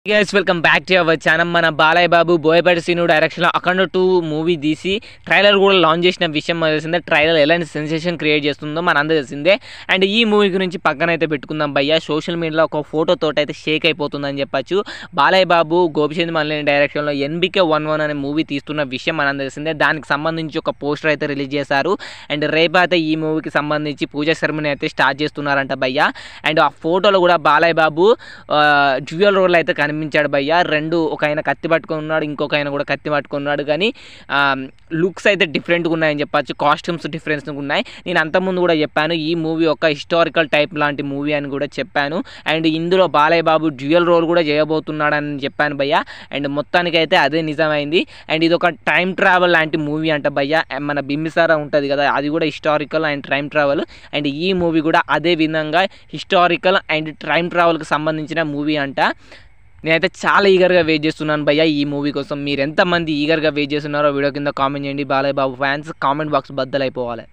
Guys welcome back to our channel. మన బాలయ్య బాబు బోయపాటి శ్రీను డైరెక్షన్లో అఖండ 2 movie తీసి ట్రైలర్ కూడా లాంచ్ చేసిన విషయం తెలిసిందే. ట్రైలర్ ఎలాంటి సెన్సేషన్ క్రియేట్ చేస్తుందో మన అందరూ తెలిసిందే. అండ్ ఈ మూవీ గురించి పక్కన అయితే పెట్టుకుందాం భయ్య. సోషల్ మీడియాలో ఒక ఫోటోతో అయితే షేక్ అయిపోతుందని చెప్పచ్చు. బాలయ్య బాబు గోపిచంద్ మల్లేని డైరెక్షన్లో NBK 11 అనే మూవీ తీస్తున్న విషయం మన అందరూ తెలిసిందే. దానికి సంబంధించి ఒక పోస్టర్ అయితే రిలీజ్ చేశారు. అండ్ రేపు అయితే ఈ మూవీకి సంబంధించి పూజా సెరమనీ అయితే స్టార్ట్ చేస్తున్నారంట భయ్య. అండ్ ఆ ఫోటోలో కూడా బాలయ్య బాబు డ్యూయల్ రోల్ అయితే కనిపించాడు భయ్య. ఒక ఆయన కత్తి పట్టుకొని ఉన్నాడు, ఇంకొక ఆయన కూడా కత్తి పట్టుకొని ఉన్నాడు. కానీ లుక్స్ అయితే డిఫరెంట్గా ఉన్నాయని చెప్పచ్చు. కాస్ట్యూమ్స్ డిఫరెన్స్గా ఉన్నాయి. నేను అంతకుముందు కూడా చెప్పాను ఈ మూవీ ఒక హిస్టారికల్ టైప్ లాంటి మూవీ అని కూడా చెప్పాను. అండ్ ఇందులో బాలయ్య బాబు డ్యూయల్ రోల్ కూడా చేయబోతున్నాడని చెప్పాను భయ్య. అండ్ మొత్తానికైతే అదే నిజమైంది. అండ్ ఇది ఒక టైం ట్రావెల్ లాంటి మూవీ అంట భయ్య. మన బింబిసారా ఉంటుంది కదా, అది కూడా historical and time travel. And ఈ మూవీ కూడా అదే విధంగా హిస్టారికల్ అండ్ టైం ట్రావెల్కి సంబంధించిన మూవీ అంట. నేనైతే చాలా ఈగర్గా వెయిట్ చేస్తున్నాను భయ్య ఈ మూవీ కోసం. మీరు ఎంతమంది ఈగర్గా వెయిట్ చేస్తున్నారో వీడియో కింద కామెంట్ చేయండి. Balayya Babu fans comment box బద్దలైపోవాలి.